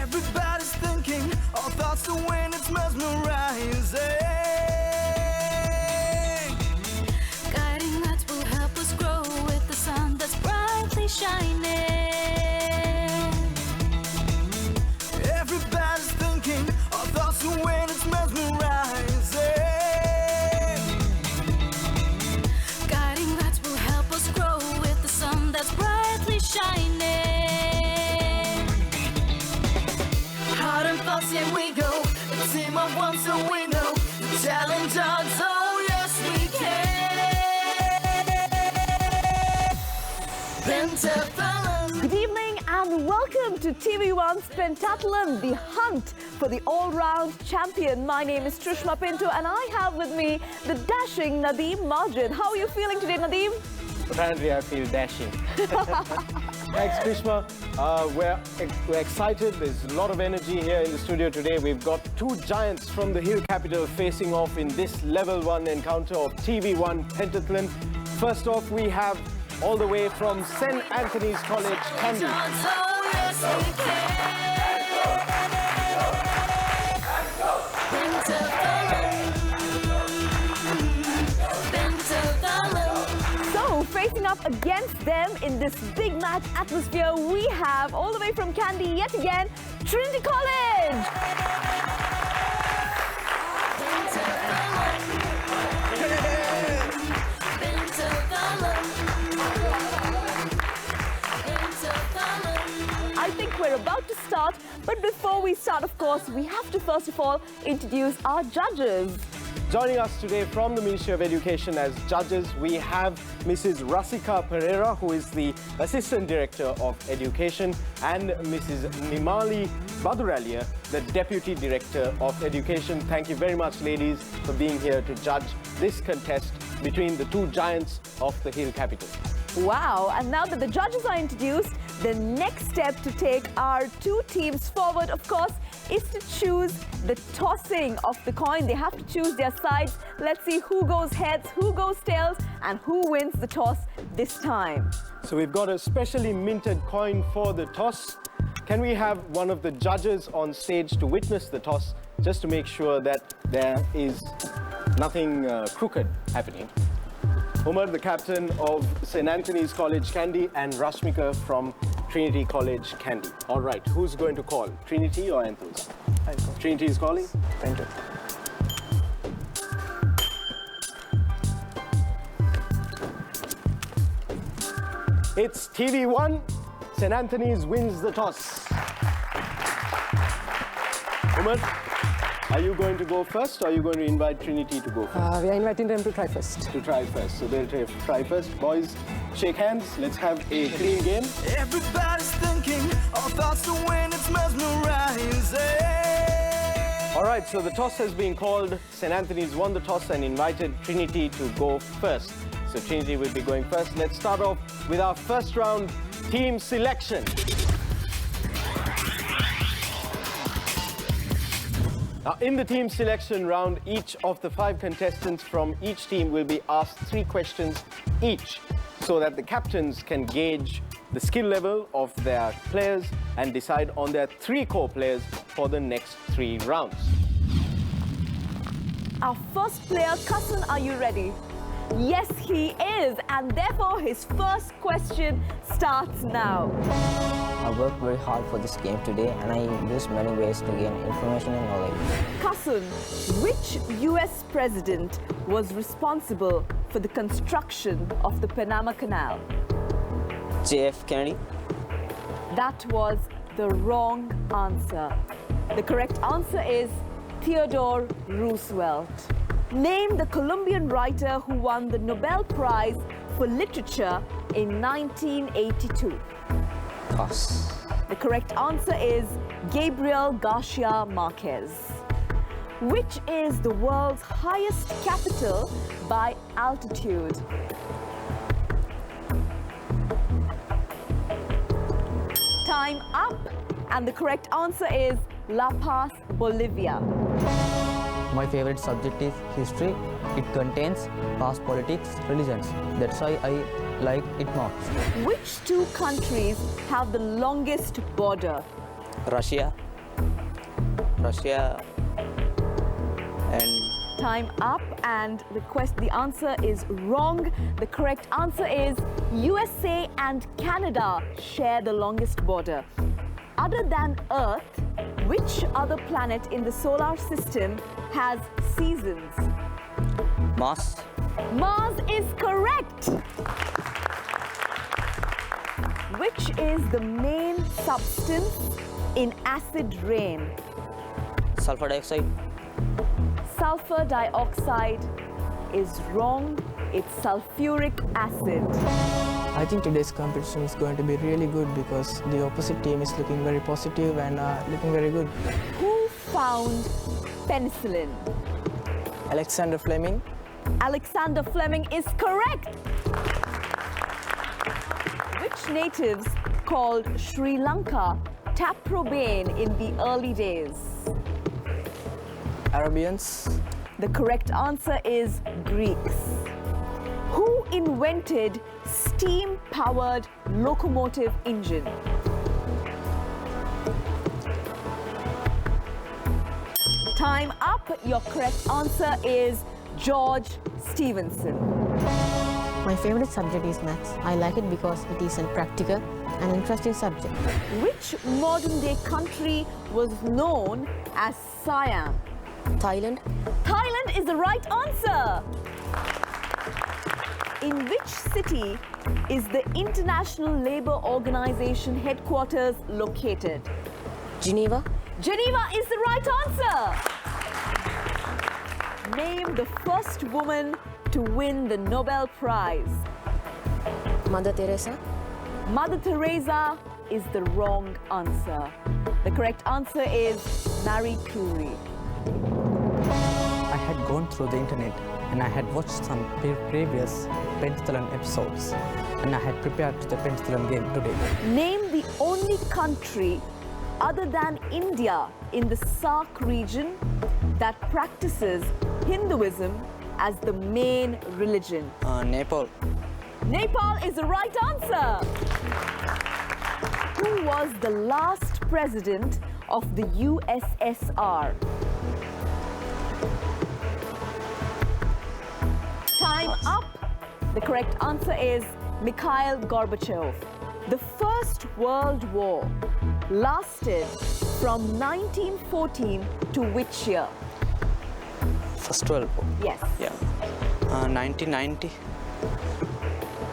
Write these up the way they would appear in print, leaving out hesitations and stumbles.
Everybody's thinking, our thoughts to win, it's mesmerizing. Guiding lights will help us grow with the sun that's brightly shining. Everybody's thinking, our thoughts to win, it's mesmerizing. Guiding lights will help us grow with the sun that's brightly shining. Hard and fast, here we go. A team of one, so we know. The challenge odds, oh yes we can. Pentathlon. Good evening and welcome to TV1's Pentathlon, the hunt for the all-round champion. My name is Trishma Pinto and I have with me the dashing Nadeem Majid. How are you feeling today, Nadeem? Apparently I feel dashing. Thanks, Krishma. We're excited. There's a lot of energy here in the studio today. We've got two giants from the hill capital facing off in this level 1 encounter of TV1 Pentathlon. First off, we have all the way from St. Anthony's College, Kandy. Oh yes we can. So, facing up against them in this big match atmosphere, we have all the way from Kandy yet again, Trinity College. I think we're about to start, but before we start, of course, we have to first of all introduce our judges. Joining us today from the Ministry of Education as judges, we have Mrs. Rasika Pereira, who is the Assistant Director of Education, and Mrs. Nimali Baduralia, the Deputy Director of Education. Thank you very much, ladies, for being here to judge this contest between the two giants of the hill capital. Wow, and now that the judges are introduced, the next step to take our two teams forward, of course, is to choose the tossing of the coin. They have to choose their sides. Let's see who goes heads, who goes tails, and who wins the toss this time. So we've got a specially minted coin for the toss. Can we have one of the judges on stage to witness the toss, just to make sure that there is nothing crooked happening? Umar, the captain of St. Anthony's College, Kandy, and Rashmika from Trinity College, Kandy. All right, who's going to call? Trinity or Anthony? Trinity is calling? Thank you. It's TV1. St. Anthony's wins the toss. Umar, are you going to go first, or are you going to invite Trinity to go first? We are inviting them to try first. To try first. So they'll try first. Boys, shake hands. Let's have a clean game. Everybody's thinking, our thoughts to win, it's mesmerizing. All right, so the toss has been called. St. Anthony's won the toss and invited Trinity to go first. So Trinity will be going first. Let's start off with our first round team selection. Now, in the team selection round, each of the 5 contestants from each team will be asked 3 questions each, so that the captains can gauge the skill level of their players and decide on their 3 core players for the next 3 rounds. Our first player, Kasan, are you ready? Yes, he is, and therefore his first question starts now. I worked very hard for this game today and I used many ways to gain information and knowledge. Kasan, which US president was responsible for the construction of the Panama Canal? JF Kennedy. That was the wrong answer. The correct answer is Theodore Roosevelt. Name the Colombian writer who won the Nobel Prize for Literature in 1982. Pass. The correct answer is Gabriel Garcia Marquez. Which is the world's highest capital by altitude? Time up, and the correct answer is La Paz, Bolivia. My favorite subject is history. It contains past politics, religions. That's why I like it most. Which two countries have the longest border? Russia Russia and Time up, and the answer is wrong. The correct answer is USA and Canada share the longest border. Other than Earth, which other planet in the solar system has seasons? Mars. Mars is correct. Which is the main substance in acid rain? Sulfur dioxide. Sulfur dioxide is wrong. It's sulfuric acid. I think today's competition is going to be really good because the opposite team is looking very positive and looking very good. Who found penicillin? Alexander Fleming. Alexander Fleming is correct. Which natives called Sri Lanka Taprobane in the early days? Arabians. The correct answer is Greeks. Who invented steam-powered locomotive engine? Time up. Your correct answer is George Stephenson. My favorite subject is maths. I like it because it is a practical and interesting subject. Which modern-day country was known as Siam? Thailand. Thailand is the right answer. In which city is the International Labour Organization headquarters located? Geneva. Geneva is the right answer. Name the first woman to win the Nobel Prize. Mother Teresa. Mother Teresa is the wrong answer. The correct answer is Marie Curie. I had gone through the internet and I had watched some previous Pentathlon episodes and I had prepared to the Pentathlon game today. Name the only country other than India in the SAARC region that practices Hinduism as the main religion. Nepal. Nepal is the right answer. Who was the last president of the USSR? Time up. The correct answer is Mikhail Gorbachev. The First World War lasted from 1914 to which year? First World War. Yes. Yeah. 1990.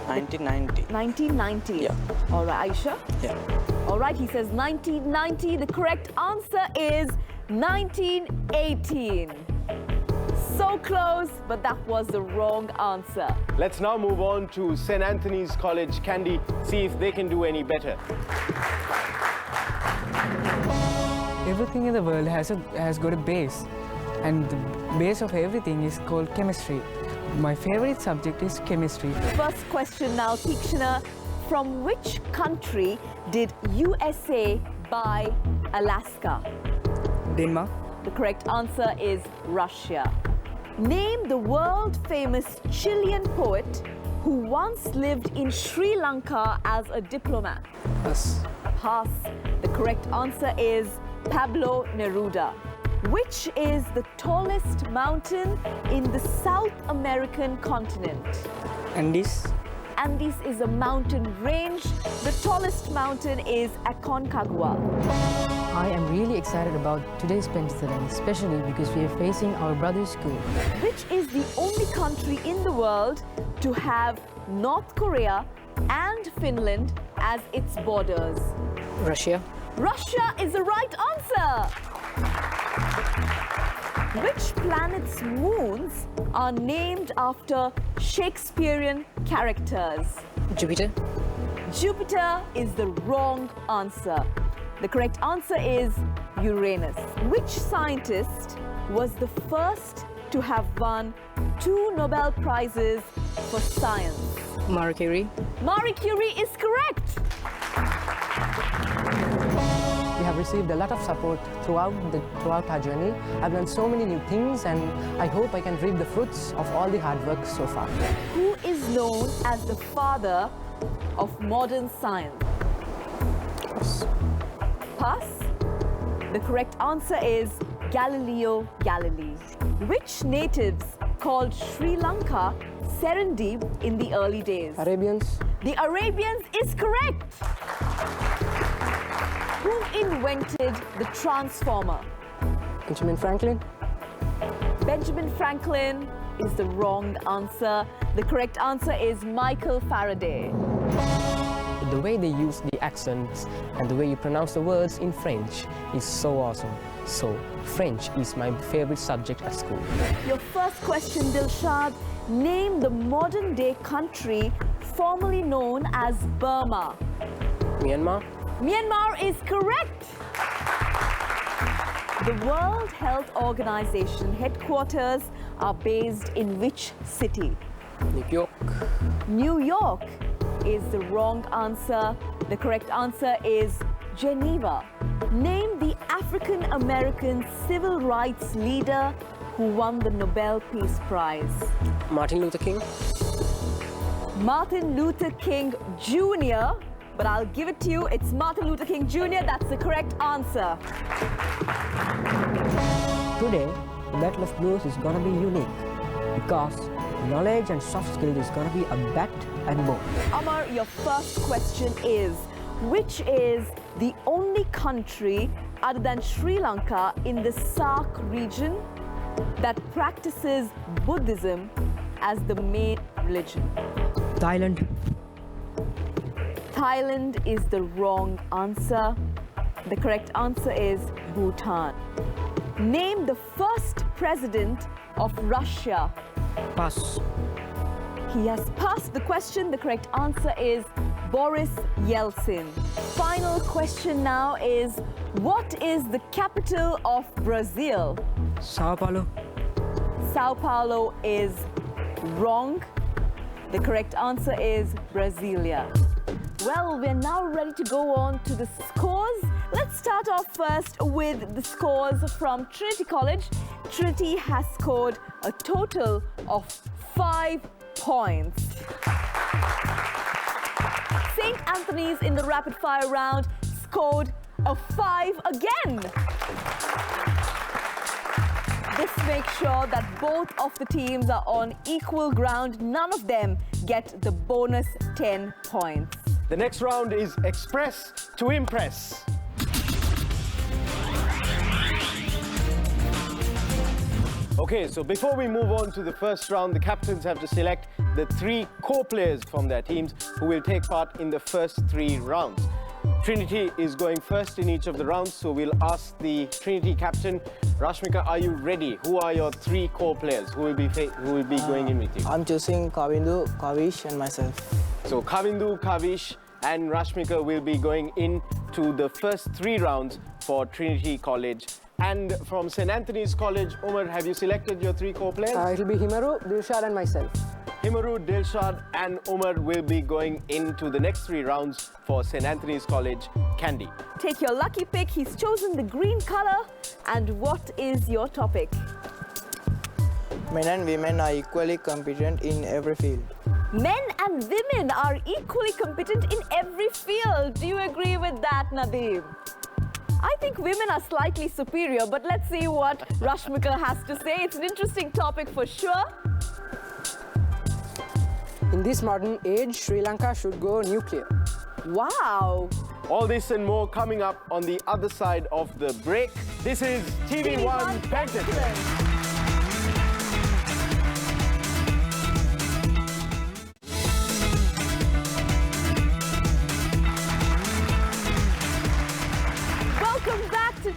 1990. 1990. Yeah. All right, Aisha? Yeah. All right, he says 1990. The correct answer is 1918. So close, but that was the wrong answer. Let's now move on to St. Anthony's College, Kandy, see if they can do any better. Everything in the world has got a base, and the base of everything is called chemistry. My favorite subject is chemistry. First question now, Tikshana. From which country did USA buy Alaska? Denmark. The correct answer is Russia. Name the world-famous Chilean poet who once lived in Sri Lanka as a diplomat. Yes. Pass. The correct answer is Pablo Neruda. Which is the tallest mountain in the South American continent? Andes. Andes is a mountain range. The tallest mountain is Aconcagua. I am really excited about today's Pentathlon, especially because we are facing our brother's school. Which is the only country in the world to have North Korea and Finland as its borders? Russia. Russia is the right answer. Which planet's moons are named after Shakespearean characters? Jupiter. Jupiter is the wrong answer. The correct answer is Uranus. Which scientist was the first to have won 2 Nobel Prizes for science? Marie Curie. Marie Curie is correct. We have received a lot of support throughout our journey. I've learned so many new things, and I hope I can reap the fruits of all the hard work so far. Who is known as the father of modern science? Pass. The correct answer is Galileo Galilei. Which natives called Sri Lanka Serendip in the early days? Arabians. The Arabians is correct. Who invented the transformer? Benjamin Franklin. Benjamin Franklin is the wrong answer. The correct answer is Michael Faraday. The way they use the accents and the way you pronounce the words in French is so awesome. So, French is my favorite subject at school. Your first question, Dilshad. Name the modern-day country formerly known as Burma. Myanmar. Myanmar is correct. The World Health Organization headquarters are based in which city? New York. New York is the wrong answer. The correct answer is Geneva. Name the African-American civil rights leader who won the Nobel Peace Prize. Martin Luther King. Martin Luther King Jr., but I'll give it to you. It's Martin Luther King Jr. That's the correct answer. Today, the Battle of Blues is gonna be unique because knowledge and soft skills is gonna be a bat and ball. Amar, your first question is, which is the only country other than Sri Lanka in the SAARC region that practices Buddhism as the main religion? Thailand. Thailand is the wrong answer. The correct answer is Bhutan. Name the first president of Russia. Pass. He has passed the question. The correct answer is Boris Yeltsin. Final question now is, what is the capital of Brazil? Sao Paulo. Sao Paulo is wrong. The correct answer is Brasilia. Well, we're now ready to go on to the scores. Let's start off first with the scores from Trinity College. Trinity has scored a total of 5 points. St. Anthony's in the rapid fire round scored a 5 again. This makes sure that both of the teams are on equal ground. None of them get the bonus 10 points. The next round is Express to Impress. Okay, so before we move on to the first round, the captains have to select the 3 core players from their teams who will take part in the first 3 rounds. Trinity is going first in each of the rounds, so we'll ask the Trinity captain, Rashmika, are you ready? Who are your 3 core players who will be going in with you? I'm choosing Kavindu, Kavish and myself. So Kavindu, Kavish and Rashmika will be going into the first 3 rounds for Trinity College. And from St. Anthony's College, Umar, have you selected your 3 core players? It'll be Himaru, Dilshad and myself. Himaru, Dilshad and Umar will be going into the next 3 rounds for St. Anthony's College, Kandy. Take your lucky pick. He's chosen the green color. And what is your topic? Men and women are equally competent in every field. Men and women are equally competent in every field. Do you agree with that, Nadeem? I think women are slightly superior, but let's see what Rashmika has to say. It's an interesting topic for sure. In this modern age, Sri Lanka should go nuclear. Wow. All this and more coming up on the other side of the break. This is TV1 Pentathlon.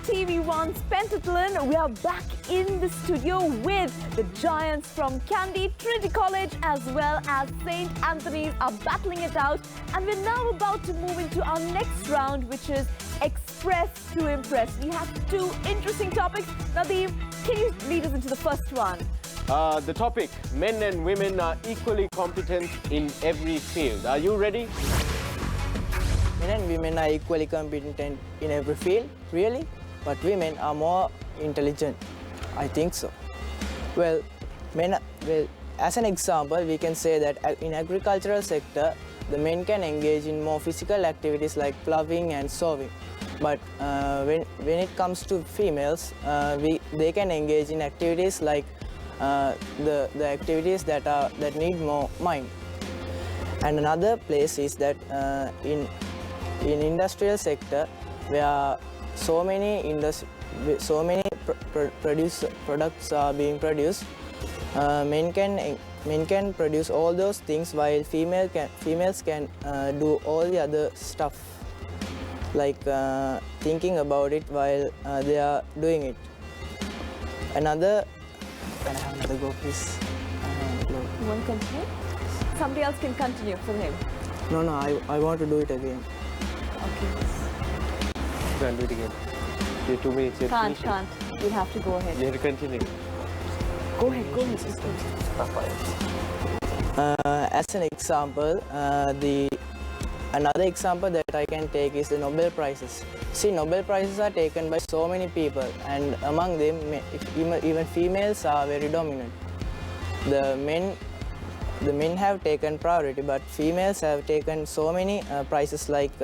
TV1's Pentathlon. We are back in the studio with the giants from Kandy, Trinity College, as well as St. Anthony's are battling it out. And we're now about to move into our next round, which is Express to Impress. We have 2 interesting topics. Nadeem, can you lead us into the first one? The topic, men and women are equally competent in every field. Are you ready? Men and women are equally competent in every field, really? But women are more intelligent. I think so. Well, as an example, we can say that in agricultural sector, the men can engage in more physical activities like ploughing and sowing. But when it comes to females, they can engage in activities like the activities that need more mind. And another place is that in industrial sector, where so many products are being produced, men can produce all those things, while females can do all the other stuff, like thinking about it while they are doing it. Can I have another go, please? You want to continue? Somebody else can continue for him. No, I want to do it again. Okay. Go and do it again. You're 2 minutes. You're Can't. finishing. You'll have to go ahead. You have to continue. Go ahead. As an example, another example that I can take is the Nobel Prizes. See, Nobel Prizes are taken by so many people, and among them, even females are very dominant. The men have taken priority, but females have taken so many prizes, like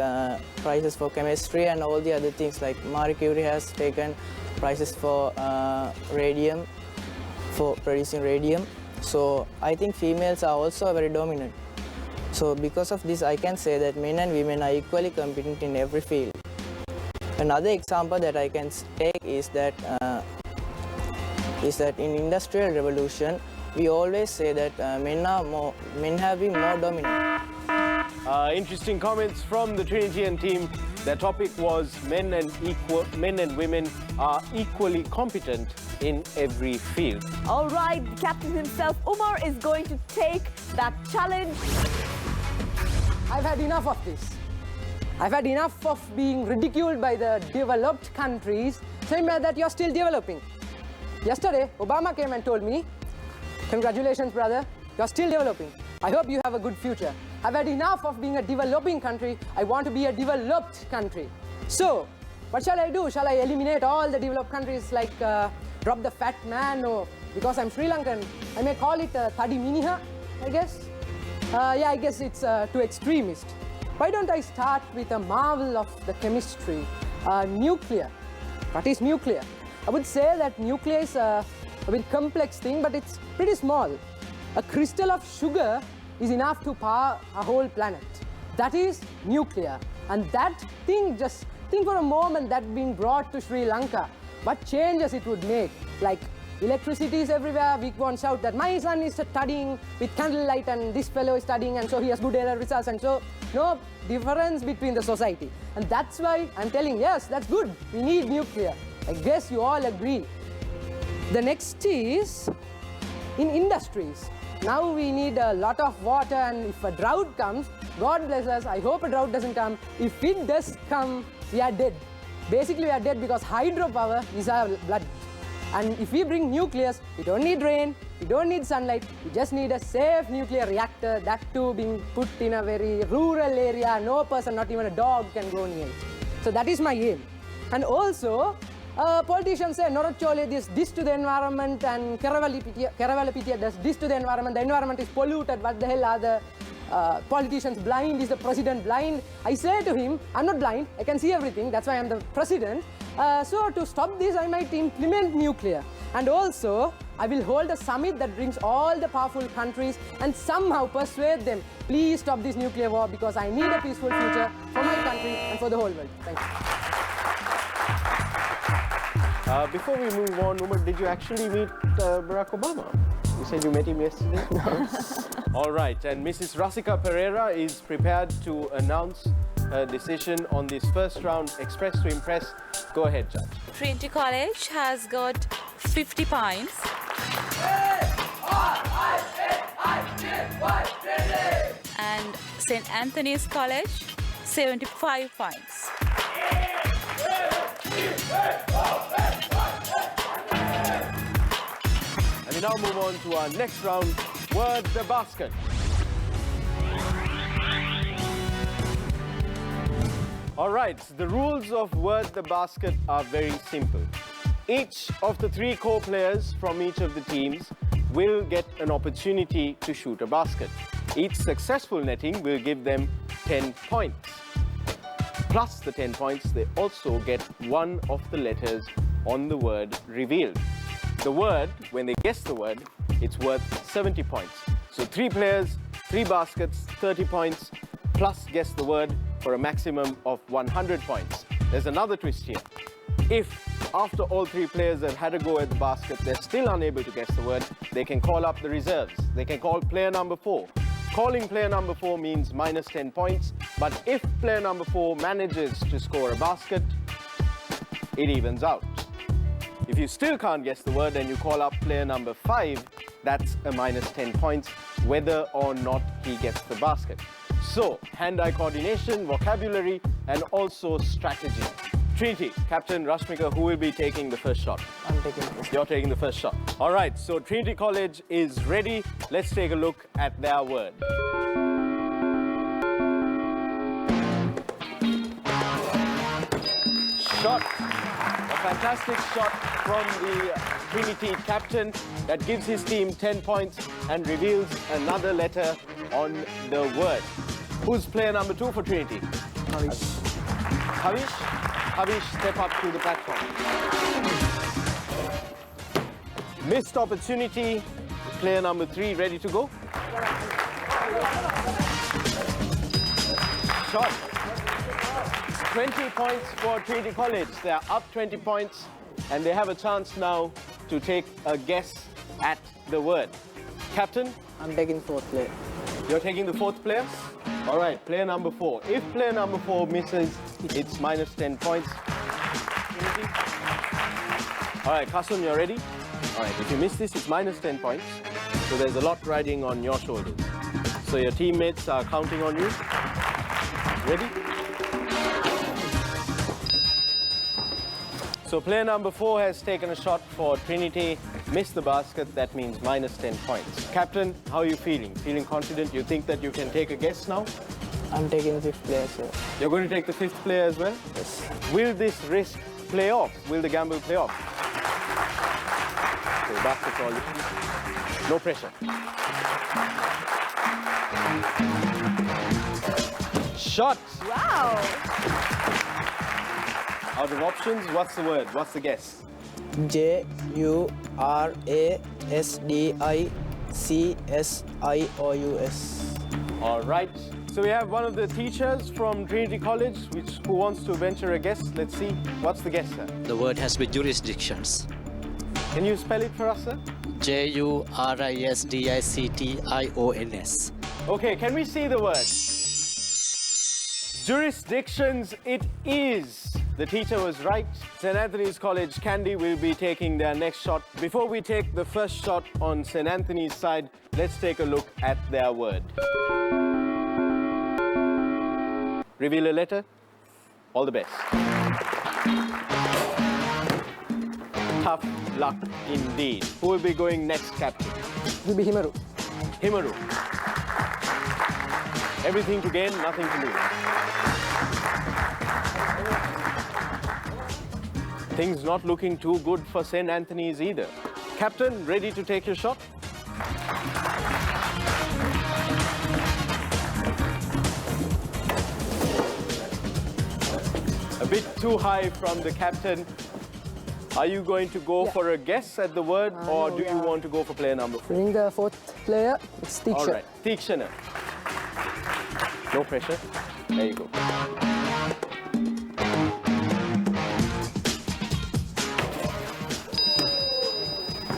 prizes for chemistry and all the other things. Like Marie Curie has taken prizes for radium, for producing radium. So I think females are also very dominant. So because of this, I can say that men and women are equally competent in every field. Another example that I can take is that in Industrial Revolution, we always say that men have been more dominant. Interesting comments from the Trinity team. Their topic was men and women are equally competent in every field. All right, the captain himself, Umar, is going to take that challenge. I've had enough of this. I've had enough of being ridiculed by the developed countries, saying that you're still developing. Yesterday, Obama came and told me, congratulations, brother, you're still developing. I hope you have a good future. I've had enough of being a developing country. I want to be a developed country. So, what shall I do? Shall I eliminate all the developed countries, like drop the fat man, or because I'm Sri Lankan, I may call it Thadi Miniha, I guess? Yeah, I guess it's too extremist. Why don't I start with a marvel of the chemistry, nuclear. What is nuclear? I would say that nuclear is a very complex thing, but it's pretty small. A crystal of sugar is enough to power a whole planet. That is nuclear. And that thing, just think for a moment, that being brought to Sri Lanka, what changes it would make. Like, electricity is everywhere. We go and shout that my son is studying with candlelight and this fellow is studying, and so he has good results, and so no difference between the society. And that's why I'm telling, yes, that's good. We need nuclear. I guess you all agree. The next is in industries. Now we need a lot of water, and if a drought comes, God bless us, I hope a drought doesn't come. If it does come, we are dead. Basically, we are dead because hydropower is our blood. And if we bring nucleus, we don't need rain, we don't need sunlight, we just need a safe nuclear reactor, that too being put in a very rural area, no person, not even a dog can go near it. So that is my aim. And also, politicians say, Norochole this to the environment, and Keravalapitia does this to the environment is polluted, what the hell are the politicians blind? Is the president blind? I say to him, I'm not blind, I can see everything, that's why I'm the president. So to stop this, I might implement nuclear. And also, I will hold a summit that brings all the powerful countries and somehow persuade them, please stop this nuclear war, because I need a peaceful future for my country and for the whole world. Thank you. Before we move on, Umar, did you actually meet Barack Obama? You said you met him yesterday? All right, and Mrs. Rasika Pereira is prepared to announce her decision on this first round, Express to Impress. Go ahead, Judge. Trinity College has got 50 points. And St. Anthony's College, 75 points. And we now move on to our next round, Word the Basket. All right, the rules of Word the Basket are very simple. Each of the 3 core players from each of the teams will get an opportunity to shoot a basket. Each successful netting will give them 10 points. plus the 10 points, they also get one of the letters on the word revealed. The word, when they guess the word, it's worth 70 points. So 3 players, 3 baskets, 30 points, plus guess the word for a maximum of 100 points. There's another twist here. If after all 3 players have had a go at the basket, they're still unable to guess the word, they can call up the reserves. They can call player number 4. Calling player number 4 means minus 10 points, but if player number 4 manages to score a basket, it evens out. If you still can't guess the word and you call up player number 5, that's a minus 10 points, whether or not he gets the basket. So, hand-eye coordination, vocabulary, and also strategy. Trinity, Captain Rashmika, who will be taking the first shot? I'm taking the first. You're taking the first shot. All right, so Trinity College is ready. Let's take a look at their word. Shot. A fantastic shot from the Trinity captain that gives his team 10 points and reveals another letter on the word. Who's player number 2 for Trinity? Havish. Havish? Havish, step up to the platform. Missed opportunity. Player number 3 ready to go? Shot. 20 points for Trinity College. They are up 20 points and they have a chance now to take a guess at the word. Captain? I'm taking 4th player. You're taking the 4th player? All right, player number 4. If player number 4 misses, it's minus 10 points. Trinity? All right, Kasum, you're ready? All right, if you miss this, it's minus 10 points. So there's a lot riding on your shoulders. So your teammates are counting on you. Ready? So player number 4 has taken a shot for Trinity, missed the basket, that means minus 10 points. Captain, how are you feeling? Feeling confident? You think that you can take a guess now? I'm taking the 5th player, sir. You're going to take the 5th player as well? Yes. Will this risk play off? Will the gamble play off? So basketball, no pressure. Shot! Wow! Out of options, what's the word? What's the guess? Jurasdictions. All right. So we have one of the teachers from Trinity College who wants to venture a guess. Let's see. What's the guess, sir? The word has been jurisdictions. Can you spell it for us, sir? Jurisdictions. Okay, can we see the word? Jurisdictions, it is. The teacher was right. St. Anthony's College Kandy will be taking their next shot. Before we take the first shot on St. Anthony's side, let's take a look at their word. Reveal a letter. All the best. Tough luck indeed. Who will be going next, Captain? It will be Himaru. Himaru. Everything to gain, nothing to lose. Things not looking too good for St. Anthony's either. Captain, ready to take your shot? A bit too high from the captain. Are you going to go for a guess at the word, or do you want to go for player number 4? Bring the 4th player. It's Tikshana. All right, Tikshana. No pressure. There you go.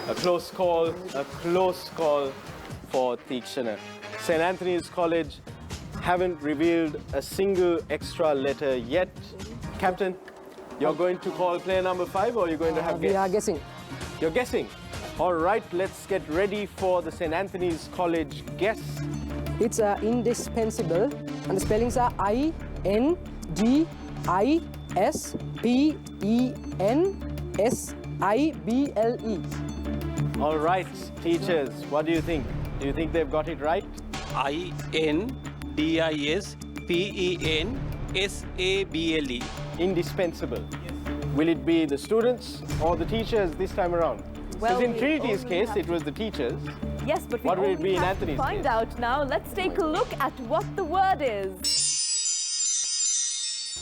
A close call for Tikshana. St. Anthony's College haven't revealed a single extra letter yet. Captain, you're going to call player number 5, or you're going to have guess? We are guessing. You're guessing? All right, let's get ready for the St. Anthony's College guess. It's indispensable, and the spellings are INDISPENSIBLE. All right, teachers, what do you think? Do you think they've got it right? INDISPENSABLE. Indispensable. Yes. Will it be the students or the teachers this time around? Well, because in Trinity's case, it was the teachers. Yes, but what will it be in have Anthony's to find case? out now. Let's take a look at what the word is.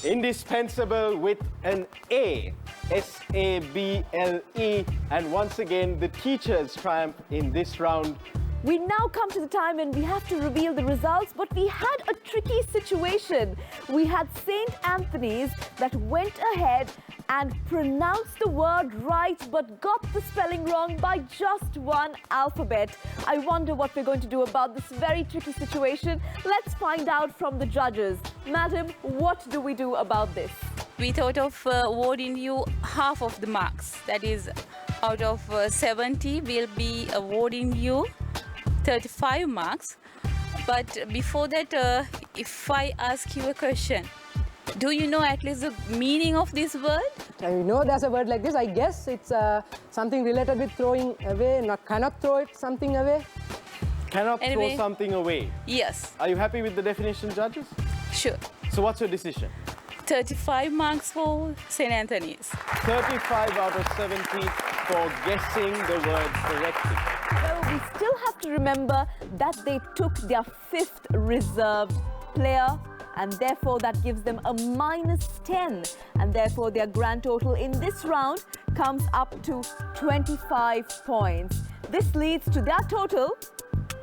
Indispensable with an A, S-A-B-L-E. And once again, the teachers triumph in this round. We now come to the time when we have to reveal the results, but we had a tricky situation. We had St. Anthony's that went ahead and pronounced the word right, but got the spelling wrong by just one alphabet. I wonder what we're going to do about this very tricky situation. Let's find out from the judges. Madam, what do we do about this? We thought of awarding you half of the marks. That is, out of 70, we'll be awarding you 35 marks. But before that, if I ask you a question, do you know at least the meaning of this word? I know there's a word like this. I guess it's something related with throwing away, cannot throw it something away. Cannot throw something away. Yes. Are you happy with the definition, judges? Sure. So what's your decision? 35 marks for St. Anthony's. 35 out of 70 for guessing the word correctly. Well, we still have to remember that they took their 5th reserved player, and therefore that gives them a -10, and therefore their grand total in this round comes up to 25 points. This leads to their total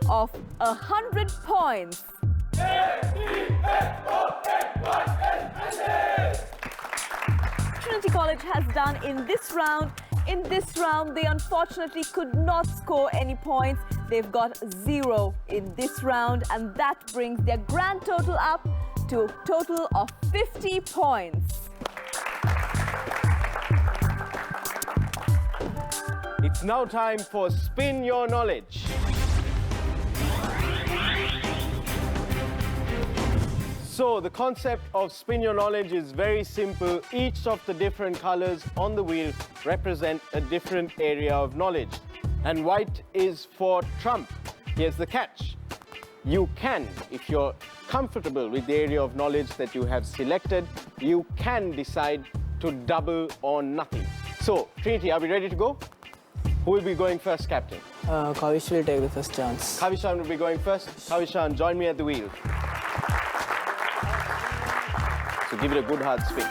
of 100 points. Trinity College has done in this round. In this round, they unfortunately could not score any points. They've got 0 in this round, and that brings their grand total up to a total of 50 points. It's now time for Spin Your Knowledge. So the concept of Spin Your Knowledge is very simple. Each of the different colors on the wheel represent a different area of knowledge. And white is for trump. Here's the catch. You can, if you're comfortable with the area of knowledge that you have selected, you can decide to double or nothing. So, Trinity, are we ready to go? Who will be going first, Captain? Kavish will take the first chance. Kavishan will be going first. Kavishan, join me at the wheel. So give it a good hard spin.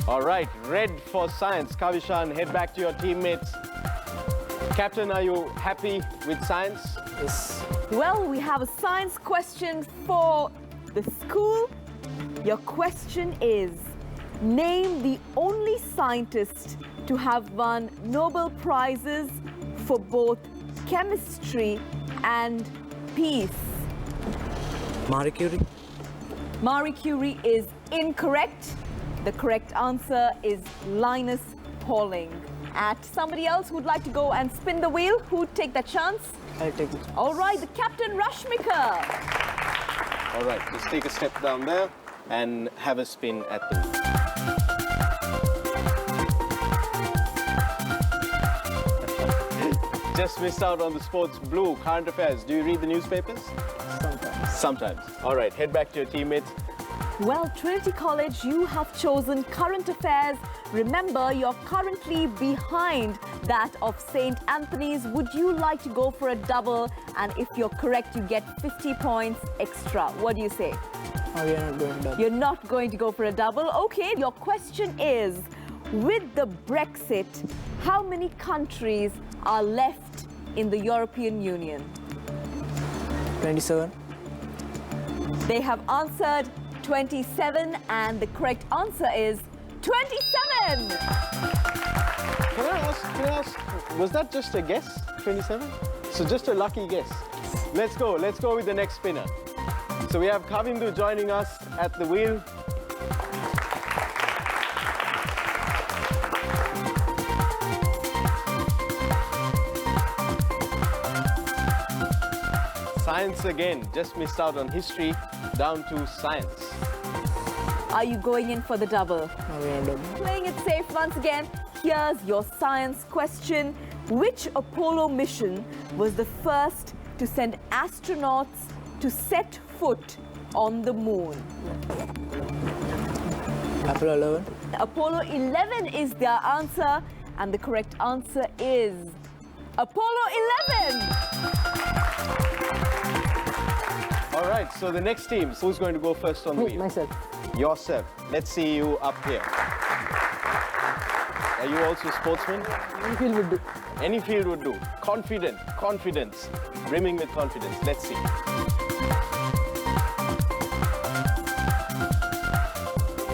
All right, red for science. Kavishan, head back to your teammates. Captain, are you happy with science? Yes. Well, we have a science question for the school. Your question is, name the only scientist to have won Nobel Prizes for both chemistry and peace. Marie Curie. Marie Curie is incorrect. The correct answer is Linus Pauling. At somebody else who'd like to go and spin the wheel, who'd take that chance? I'll take it. All right, the Captain Rashmika. All right, just take a step down there and have a spin at the wheel. Just missed out on the sports blue, current affairs. Do you read the newspapers? Sometimes. Sometimes. All right, head back to your teammates. Well, Trinity College, you have chosen current affairs. Remember, you're currently behind that of St. Anthony's. Would you like to go for a double? And if you're correct, you get 50 points extra. What do you say? Oh, we are not going to double. You're not going to go for a double? Okay, your question is, with the Brexit, how many countries are left in the European Union? 27. They have answered 27, and the correct answer is 27! Can I ask, was that just a guess, 27? So just a lucky guess. Let's go with the next spinner. So we have Kavindu joining us at the wheel. Science again, just missed out on history, down to science. Are you going in for the double? No, we are not double. Playing it safe once again, here's your science question. Which Apollo mission was the first to send astronauts to set foot on the moon? Apollo 11. Apollo 11 is their answer, and the correct answer is Apollo 11! All right, so the next team, who's going to go first on the wheel? Myself. Yourself. Let's see you up here. Are you also a sportsman? Any field would do. Any field would do. Confident, confidence, brimming with confidence. Let's see.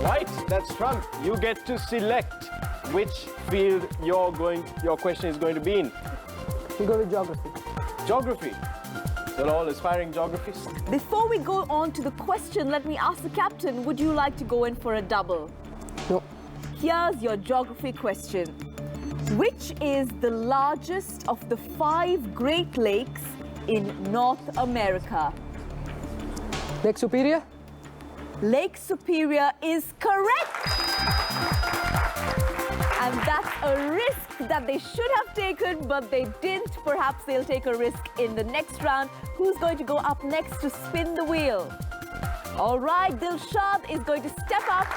Right, that's Trump. You get to select which field your question is going to be in. We go with geography. Geography. They're all aspiring geographists. Before we go on to the question, let me ask the captain, would you like to go in for a double? No. Here's your geography question. Which is the largest of the 5 Great Lakes in North America? Lake Superior? Lake Superior is correct. And that's a risk that they should have taken, but they didn't. Perhaps they'll take a risk in the next round. Who's going to go up next to spin the wheel? All right, Dilshad is going to step up.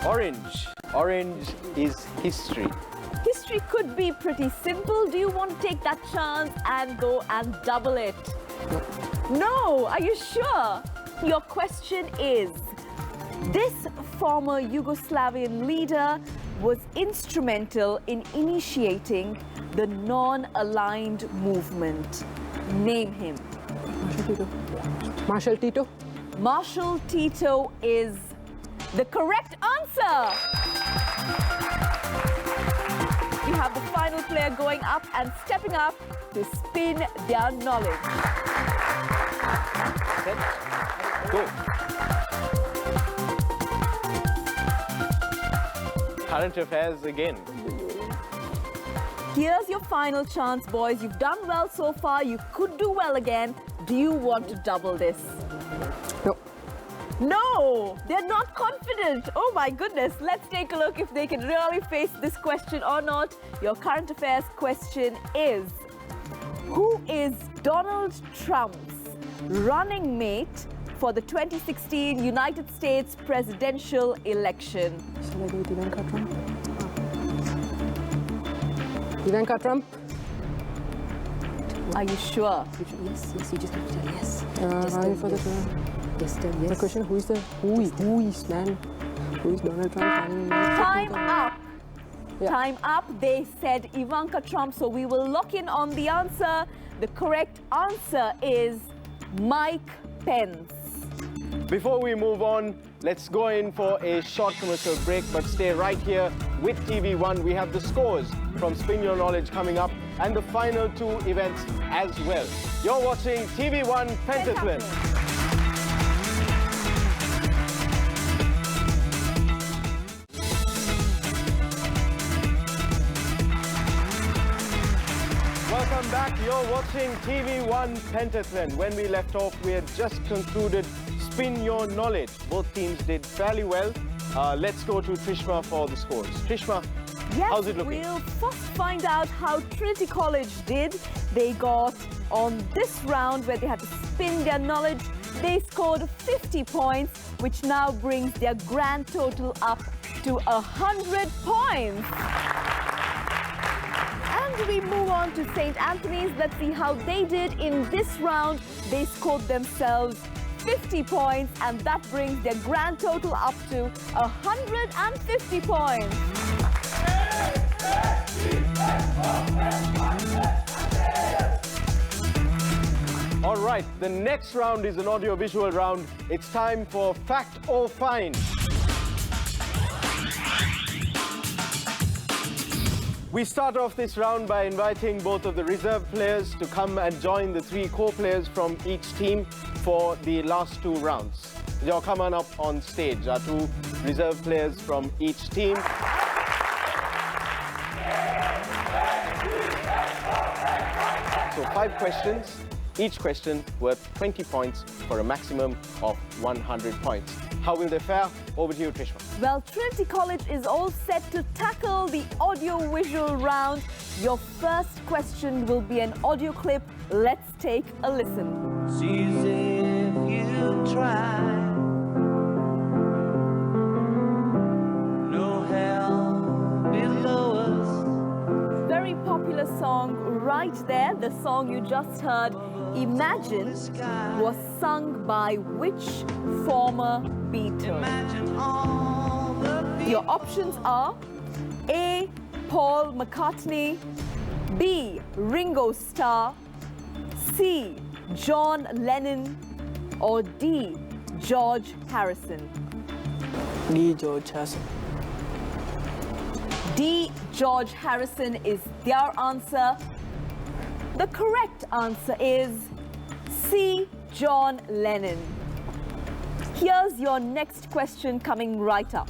Orange. Orange is history. History could be pretty simple. Do you want to take that chance and go and double it? No, are you sure? Your question is, this former Yugoslavian leader was instrumental in initiating the non-aligned movement. Name him. Marshal Tito. Marshal Tito is the correct answer. You have the final player going up and stepping up to spin their knowledge. Set, go. Current affairs again. Here's your final chance, boys. You've done well so far. You could do well again. Do you want to double this? No. No, they're not confident. Oh my goodness. Let's take a look if they can really face this question or not. Your current affairs question is, who is Donald Trump's running mate for the 2016 United States presidential election? Shall I go with Ivanka Trump? Ivanka Trump? Are you sure? Yes, you just have to tell yes. Running for the Yes, tell yes. The question, who is man? Who is Donald Trump? Time up. Yeah. Time up. They said Ivanka Trump, so we will lock in on the answer. The correct answer is Mike Pence. Before we move on, let's go in for a short commercial break, but stay right here with TV1. We have the scores from Spin Your Knowledge coming up and the final 2 events as well. You're watching TV1 Pentathlon. Welcome back. You're watching TV1 Pentathlon. When we left off, we had just concluded Spin Your Knowledge. Both teams did fairly well. Let's go to Trishma for the scores. Trishma, how's it looking? We'll first find out how Trinity College did. They got on this round where they had to spin their knowledge. They scored 50 points, which now brings their grand total up to 100 points. And we move on to St. Anthony's. Let's see how they did in this round. They scored themselves 50 points, and that brings their grand total up to 150 points. All right, the next round is an audio-visual round. It's time for Fact or Find. We start off this round by inviting both of the reserve players to come and join the 3 core players from each team for the last 2 rounds. You're coming up on stage. Our 2 reserve players from each team. So 5 questions, each question worth 20 points for a maximum of 100 points. How will they fare? Over to you, Trishma. Well, Trinity College is all set to tackle the audio-visual round. Your first question will be an audio clip. Let's take a listen. See as if you try. No hell below. popular song right there. The song you just heard, Imagine, was sung by which former Beatle? Your options are A. Paul McCartney, B. Ringo Starr, C. John Lennon, or D. George Harrison? D. George Harrison. D. George Harrison is their answer. The correct answer is C. John Lennon. Here's your next question coming right up.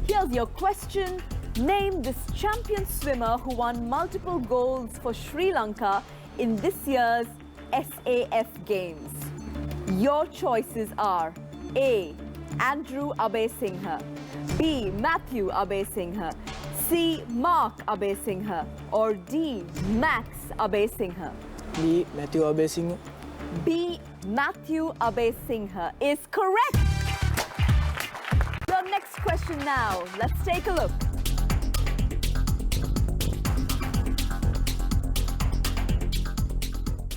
Here's your question. Name this champion swimmer who won multiple golds for Sri Lanka in this year's SAF Games. Your choices are A. Andrew Abhay-Singha, B. Matthew Abhay-Singha, C. Mark Abhay-Singha, or D. Max Abhay-Singha? B. Matthew Abhay-Singha. B. Matthew Abhay-Singha is correct. Your next question now. Let's take a look.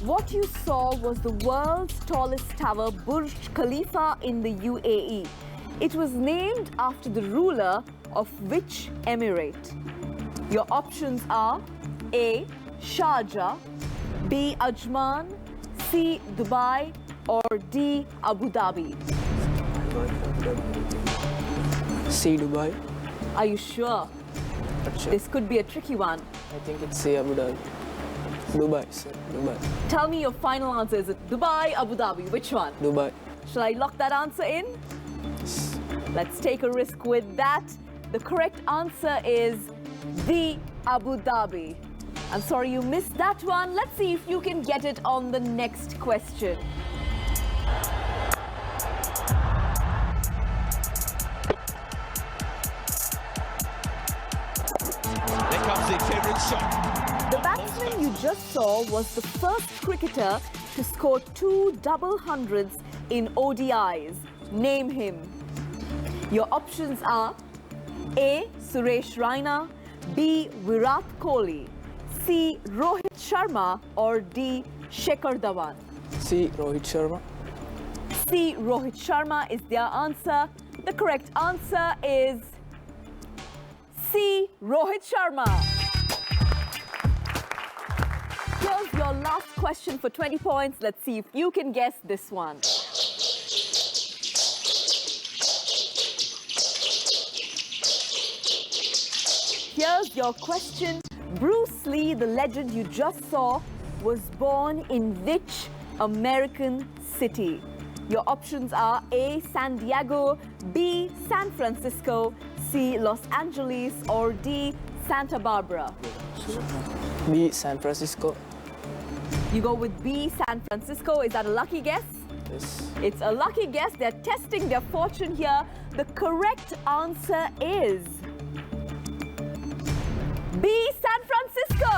What you saw was the world's tallest tower, Burj Khalifa, in the UAE. It was named after the ruler of which emirate? Your options are A. Sharjah, B. Ajman, C. Dubai, or D. Abu Dhabi? C. Dubai. Are you sure? Not sure. This could be a tricky one. I think it's C. Abu Dhabi. Dubai, sir. Dubai. Tell me your final answer. Is it Dubai, Abu Dhabi? Which one? Dubai. Shall I lock that answer in? Yes. Let's take a risk with that. The correct answer is the Abu Dhabi. I'm sorry you missed that one. Let's see if you can get it on the next question. There comes the favorite shot. The batsman you just saw was the first cricketer to score 2 double hundreds in ODIs. Name him. Your options are A. Suresh Raina, B. Virat Kohli, C. Rohit Sharma, or D. Shekhar Dhawan? C. Rohit Sharma. C. Rohit Sharma is their answer. The correct answer is C. Rohit Sharma. Here's your last question for 20 points. Let's see if you can guess this one. Here's your question. Bruce Lee, the legend you just saw, was born in which American city? Your options are A. San Diego, B. San Francisco, C. Los Angeles, or D. Santa Barbara? B. San Francisco. You go with B. San Francisco. Is that a lucky guess? Yes. It's a lucky guess. They're testing their fortune here. The correct answer is B. San Francisco.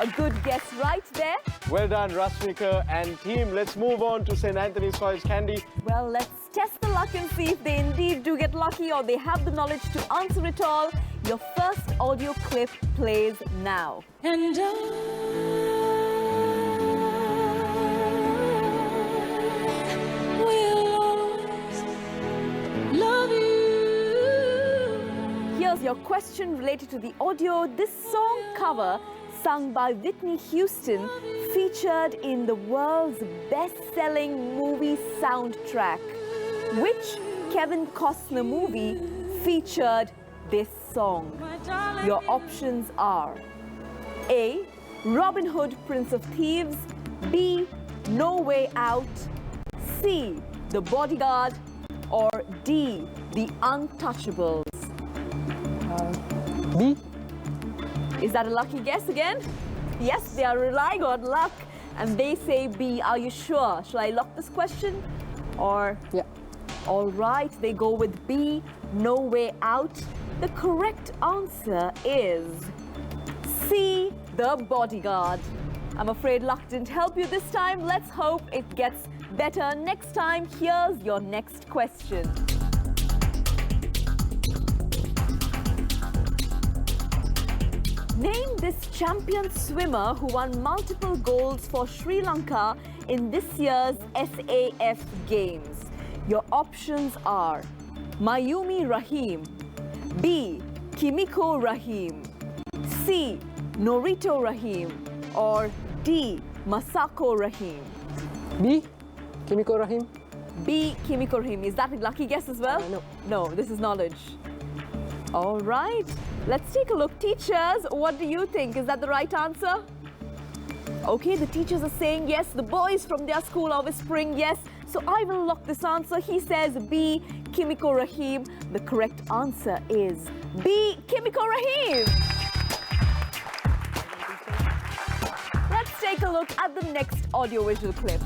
A good guess right there. Well done, Rasmika and team. Let's move on to St. Anthony's College, Kandy. Well, let's test the luck and see if they indeed do get lucky or they have the knowledge to answer it all. Your first audio clip plays now. And Here's your question related to the audio. This song cover, sung by Whitney Houston, featured in the world's best-selling movie soundtrack. Which Kevin Costner movie featured this song? Your options are A. Robin Hood, Prince of Thieves, B. No Way Out, C. The Bodyguard, or D. The Untouchables? B. Is that a lucky guess again? Yes, they are relying on luck and they say B. Are you sure? Shall I lock this question? Or? Yeah. All right, they go with B. No Way Out. The correct answer is C. The Bodyguard. I'm afraid luck didn't help you this time. Let's hope it gets better next time. Here's your next question. Name this champion swimmer who won multiple golds for Sri Lanka in this year's SAF Games. Your options are Mayumi Rahim, B. Kimiko Rahim, C. Norito Rahim, or D. Masako Rahim. B. Kimiko Rahim. B. Kimiko Rahim. Is that a lucky guess as well? No. No, this is knowledge. All right. Let's take a look. Teachers, what do you think? Is that the right answer? Okay, the teachers are saying yes. The boys from their school are whispering yes. So I will lock this answer. He says B. Kimiko Rahim. The correct answer is B. Kimiko Rahim. Let's take a look at the next audiovisual clip.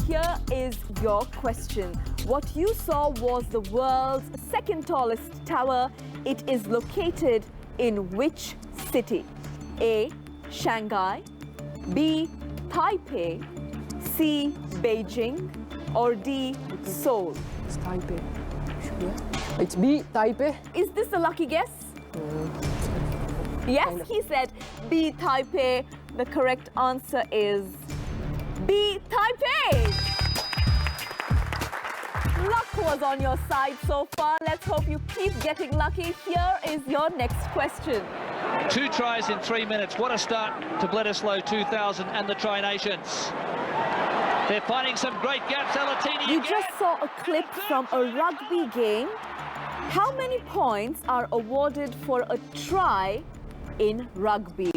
Here is your question. What you saw was the world's second tallest tower. It is located in which city? A. Shanghai, B. Taipei, C. Beijing, or D. Seoul? It's Taipei. It's B. Taipei. Is this a lucky guess? Yes, kind of. he said B. Taipei. The correct answer is B. Taipei. Luck was on your side so far. Let's hope you keep getting lucky. Here is your next question. 2 tries in 3 minutes. What a start to Bledisloe 2000 and the Tri-Nations. They're finding some great gaps. Alatini You again. just saw a clip from a rugby game. How many points are awarded for a try in rugby?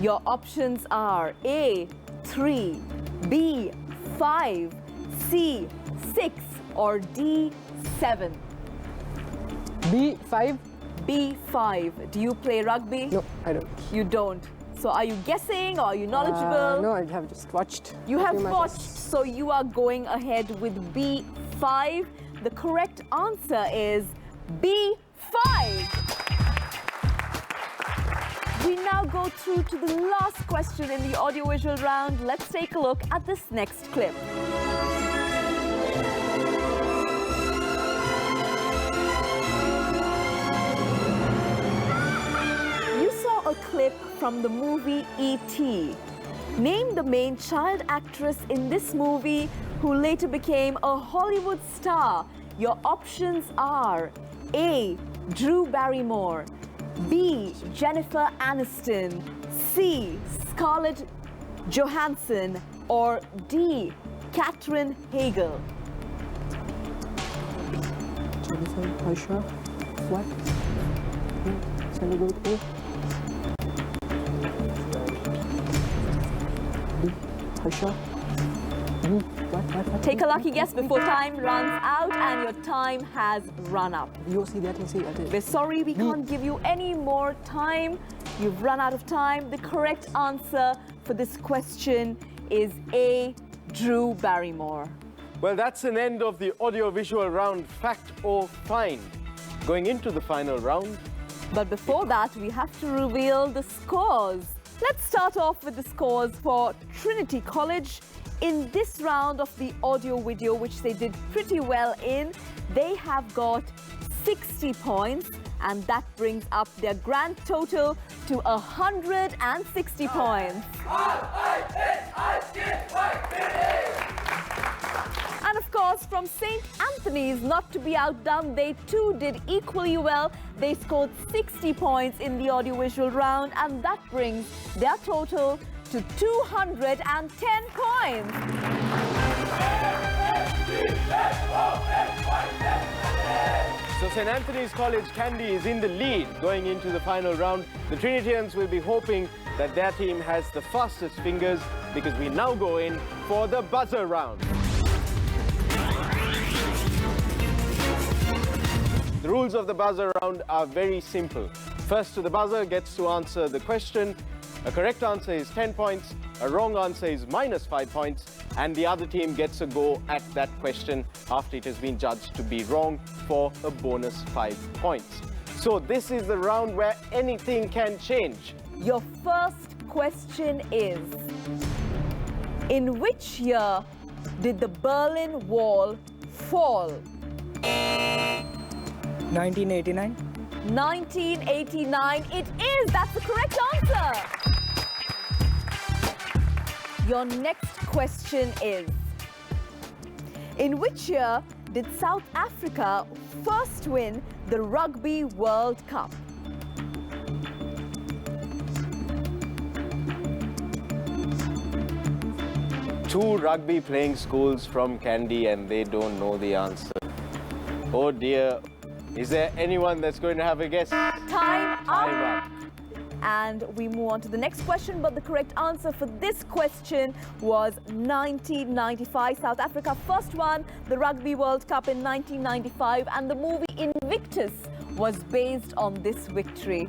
Your options are A. 3, B. 5, C. 6, or D. 7? B5. B5. Do you play rugby? No, I don't. You don't. So are you guessing or are you knowledgeable? No, I have just watched. You a have few watched, matches. so you are going ahead with B5. The correct answer is B5. We now go through to the last question in the audiovisual round. Let's take a look at this next clip. You saw a clip from the movie E.T. Name the main child actress in this movie who later became a Hollywood star. Your options are A. Drew Barrymore, B. Jennifer Aniston, C. Scarlett Johansson, or D. Katherine Hagel? Jennifer, Aisha, what? Shall we go with A? B, Aisha, B, what? Take a lucky guess before time runs out and your time has run up. You see that and see that. We're sorry we can't give you any more time. You've run out of time. The correct answer for this question is A. Drew Barrymore. Well, that's an end of the audiovisual round, fact or find. Going into the final round. But before that, we have to reveal the scores. Let's start off with the scores for Trinity College. In this round of the audio video, which they did pretty well in, they have got 60 points, and that brings up their grand total to 160 points. And of course, from St. Anthony's, not to be outdone, they too did equally well. They scored 60 points in the audiovisual round, and that brings their total to 210 points. So St. Anthony's College Kandy is in the lead going into the final round. The Trinitians will be hoping that their team has the fastest fingers, because we now go in for the buzzer round. The rules of the buzzer round are very simple. First to the buzzer gets to answer the question. A correct answer is 10 points, a wrong answer is -5 points, and the other team gets a go at that question after it has been judged to be wrong for a bonus 5 points. So this is the round where anything can change. Your first question is, in which year did the Berlin Wall fall? 1989. 1989. It is. That's the correct answer. Your next question is, in which year did South Africa first win the Rugby World Cup? Two rugby playing schools from Kandy and they don't know the answer. Oh dear. Is there anyone that's going to have a guess? Time up. Time up. And we move on to the next question, but the correct answer for this question was 1995. South Africa first won the Rugby World Cup in 1995, and the movie Invictus was based on this victory.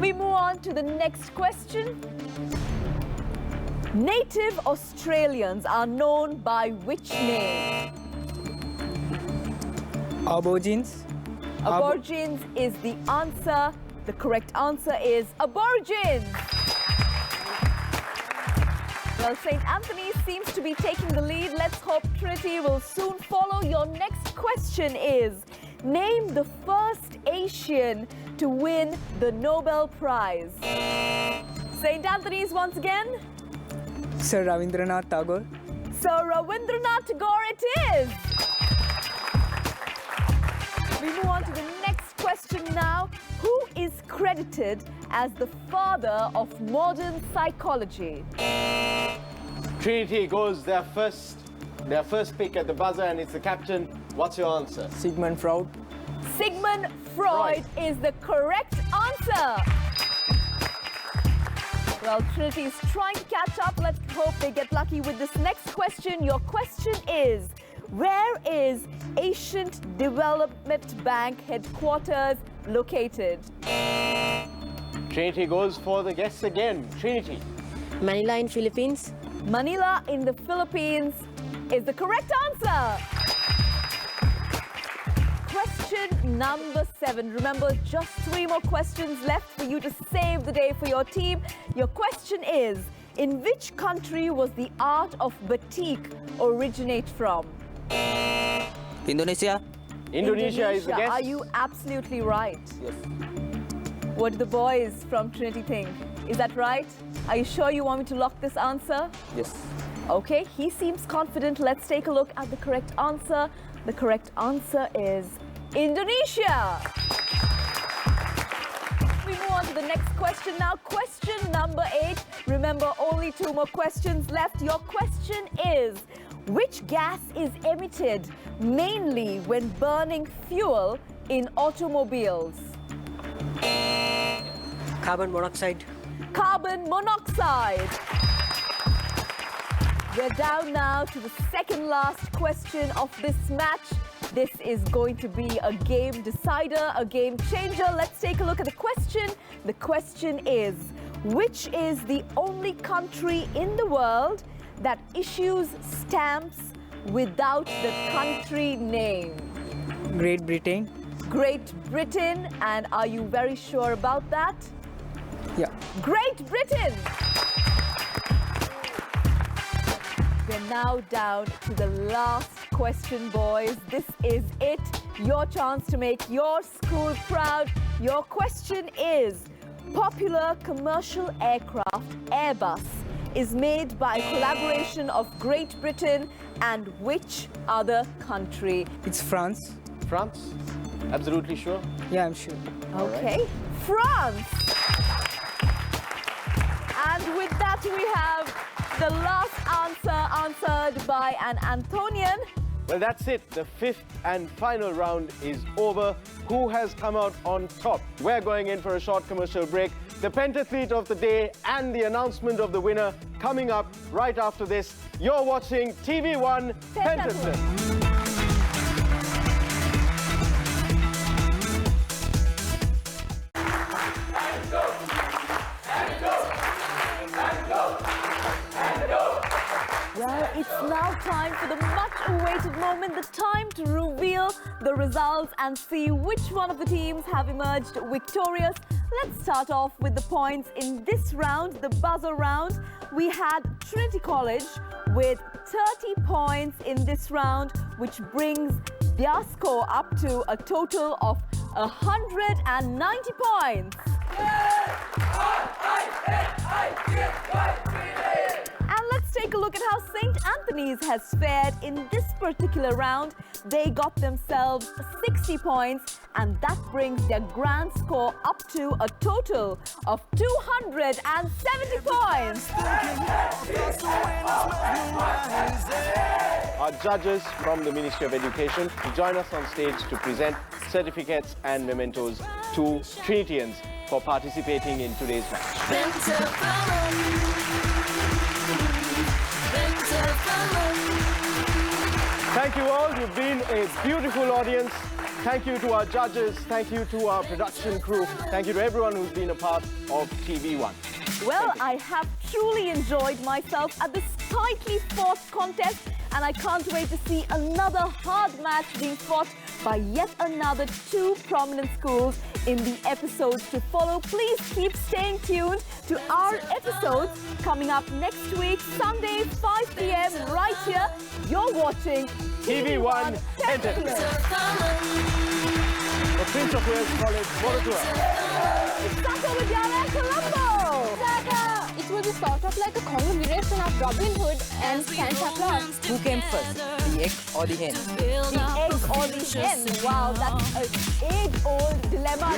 We move on to the next question. Native Australians are known by which name? Aborigines. Aborigines is the answer. The correct answer is Aborigines. Well, St. Anthony seems to be taking the lead. Let's hope Trinity will soon follow. Your next question is, name the first Asian to win the Nobel Prize. St. Anthony's once again. Sir Ravindranath Tagore. Sir Ravindranath Tagore it is. We move on to the next question now. Who is credited as the father of modern psychology? Trinity goes their first pick at the buzzer, and it's the captain. What's your answer? Sigmund Freud. Sigmund Freud is the correct answer. Well, Trinity is trying to catch up. Let's hope they get lucky with this next question. Your question is, where is Ancient Development Bank headquarters located? Trinity goes for the guess again. Trinity. Manila in Philippines. Manila in the Philippines is the correct answer. Question number 7. Remember, just 3 more questions left for you to save the day for your team. Your question is, in which country was the art of batik originate from? Indonesia. Indonesia is the guess. Are you absolutely right? Yes. What do the boys from Trinity think? Is that right? Are you sure you want me to lock this answer? Yes. Okay, he seems confident. Let's take a look at the correct answer. The correct answer is Indonesia. We move on to the next question now. Question number 8. Remember, only 2 more questions left. Your question is, which gas is emitted mainly when burning fuel in automobiles? Carbon monoxide. Carbon monoxide. We're down now to the second last question of this match. This is going to be a game decider, a game changer. Let's take a look at the question. The question is, which is the only country in the world that issues stamps without the country name? Great Britain. Great Britain. And are you very sure about that? Yeah. Great Britain! We're now down to the last question, boys. This is it. Your chance to make your school proud. Your question is, popular commercial aircraft Airbus is made by a collaboration of Great Britain and which other country? It's France. France? Absolutely sure? Yeah, I'm sure. Okay. France! And with that, we have the last answer answered by an Antonian. Well, that's it. The 5th and final round is over. Who has come out on top? We're going in for a short commercial break. The pentathlete of the day and the announcement of the winner coming up right after this. You're watching TV1 Pentathlon. Well, it's now time for the much-awaited moment, the time to reveal the results and see which one of the teams have emerged victorious. Let's start off with the points in this round, the buzzer round. We had Trinity College with 30 points in this round, which brings their score up to a total of 190 points. And let's take a look at how St. Anthony's has fared in this particular round. They got themselves 60 points, and that brings their grand score up to a total of 270 points. Our judges from the Ministry of Education to join us on stage to present certificates and mementos to Trinitians for participating in today's match. Thank you all. You've been a beautiful audience. Thank you to our judges. Thank you to our production crew. Thank you to everyone who's been a part of TV1. Well, I have truly enjoyed myself at this tightly fought contest, and I can't wait to see another hard match being fought by yet another two prominent schools in the episodes to follow. Please keep staying tuned to our episodes coming up next week, Sunday, 5 p.m. right here. You're watching TV1 Pentathlon. The Prince of Wales College Moratua. Saka Vidyalaya, Colombo. It was a sort of like a conglomeration of Robin Hood and Santa Claus. Who came first, the egg or the hen? The egg or the hen? Wow, that's an age-old dilemma.